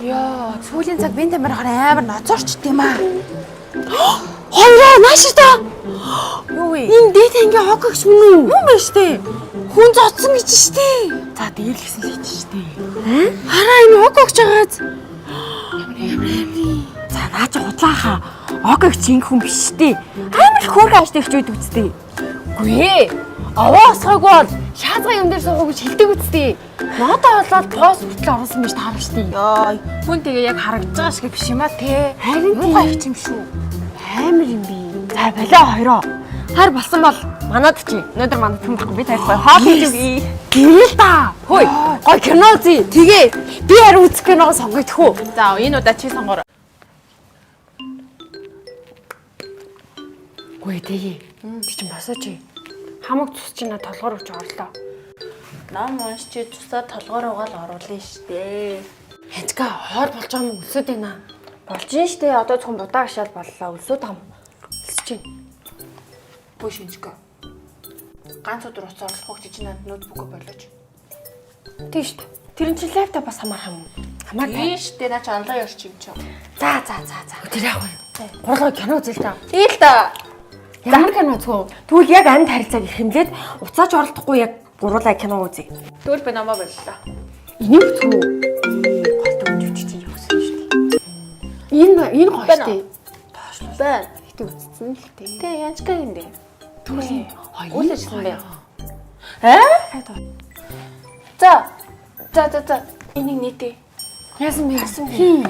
Яа, сүүлийн цаг бинт амарахаар амар ноцорчд юм аа. Хоёроо нааш та. Юу вэ? Энэ дээд ангийн хог гэж үнэн үү? Хүн биш үү? Хүн зодсон гэж штэ. За дээр л гэсэн л гэж штэ. Хараа энэ хог гэж байгааз. За наач худлаа хаа. Огч ингэ хүн биш штэ. Амар хөөрхөн ааштай хчүүд үсттэй. Гүй. Аваа асгаагүй бол шаазгаа юм дээр суугаа гэж хэлдэг үсттэй. Надаа болоод тоос бүтэл оруулсан биш таарах штэ. Яа, хүн тэгээ яг харагдаж байгаа шиг биш юм аа те. Харин муухай их юм шүү. Амар юм би. За болоо хоёроо. Хар болсон бол манад чи. Өнөөдөр манад хүн байхгүй би таарахгүй. Хоо хийв. Гэрэл та. Хөөе. Гой кино зий. Тэгээ би харин үзэх киногоо сонгоё хөө. За энэ удаа чи сонгоор. Гүй тэгээ. Ти чи босооч. Хамаг цус чи надад толгоор өгч орлоо. Ном уншиж тусаа толгоор угаал оруулъя штэ. Хэнцга хоор болж байгаа юм өлсөд байна. Болж ин штэ. Одоо зөвхөн будаа гашаал боллоо. Өлсөд ам. Өлсөж чинь. Бүү шинжгэ. Ганц өдөр уцаа орлох гэж чи надад ноутбук болооч. Тийм штэ. Тэр нь чи лаптоп бас хамаарах юм. Тийм штэ, наа чи онлайн орч юм чи. За. Тэр яах вэ? Гурлагаа кино үзэл та. Тийм л та. Ямар кино үзэх вэ? Тэгвэл яг амьд харилцааг ихэмлээд уцааж оролдохгүй яг гуруулаа кино үзье. Тэгвэл би намаа боллоо. Энийг үзэх үү? Голтой өнжиж чинь юу гэсэн шүү дээ. Энэ гоё штэ. Байна. Гэтэ үзсэн л дээ. Тэ янчка юм дээ. Тэгвэл Үлээжсэн бэ. За. Энийг нийтээ. яасан бэ?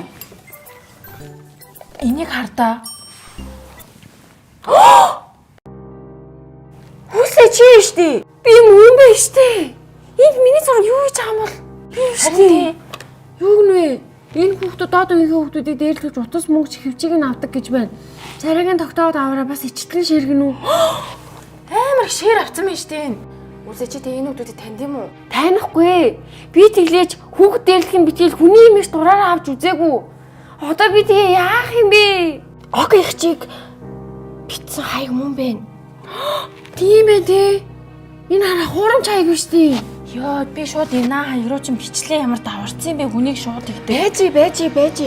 Энийг хардаа. Хүсээ чи штэ. Би мөн бэ штэ. Энд миний зураг юу хийж байгаа юм бол? Юу штэ. Юу гэнэ? Энэ хүүхдүүд доод үеийн хүүхдүүдийг дээрлэж утас мөнгө хэвчийг нь авдаг гэж байна. Царайгийн тогтоод аваараа бас ичтгэн ширгэн үү? Амар их шир авсан юм штэ. Үсэ чи тэ энэ хүүхдүүдэд танд юм уу? Танихгүй. Би тэглээж хүүхд дээрлэхийн битэл хүний имиж дураараа авч үзээгүй. Одоо би тэгээ яах юм бэ? Ог их чиг битсэн хайг мөн бэ? Тийм ээ те. Энэ хараа хуурамч хайг биш тий. Йоо, би шууд энэ хаяг руу чинь бичлээ ямар даварцсан юм бэ хүнийг шууд тэгдэ. Байж.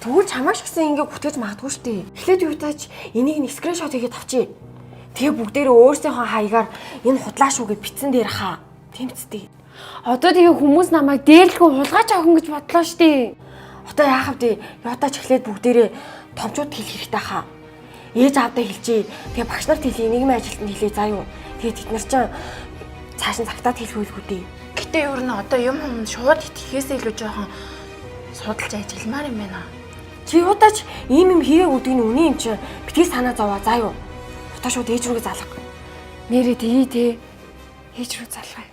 Тэгвэл чамаа шигсэн ингээ бүтгэж магадгүй штэ. Эхлээд юу тааж энийг нь скриншот хийгээд авчи. Тэгээ бүгдээрээ өөрсдийнхөө хаягаар энэ худлаа шүүгээ битсэн дээр хаа. Тэмцтэй. Одоо тэгээ хүмүүс намайг дээрлэхүү хулгайч авах гэж бодлоо штэ. Одоо яах вэ? Ятаач эхлээд бүгдээрээ томчууд хэлэх хэрэгтэй хаа. Ээж аавдаа хэлчихье. Тэгээ багш нарт хэлье, нийгмийн ажилтнанд хэлье заа юу. Тэгээ тэд нар чинь цааш нь цагтаад хэлэх үйлгүй дээ. Гэтэ ер нь одоо юм шууд итгэхээсээ илүү жоохон судалж ажилламаар юм байна. Чи удаач ийм юм хийвээ гэдэг нь үний юм чи битгий санаа зовоо заа юу. Одоо шууд ээж рүүгээ залга. Нэрээ тгий те. Ээж рүү залгая.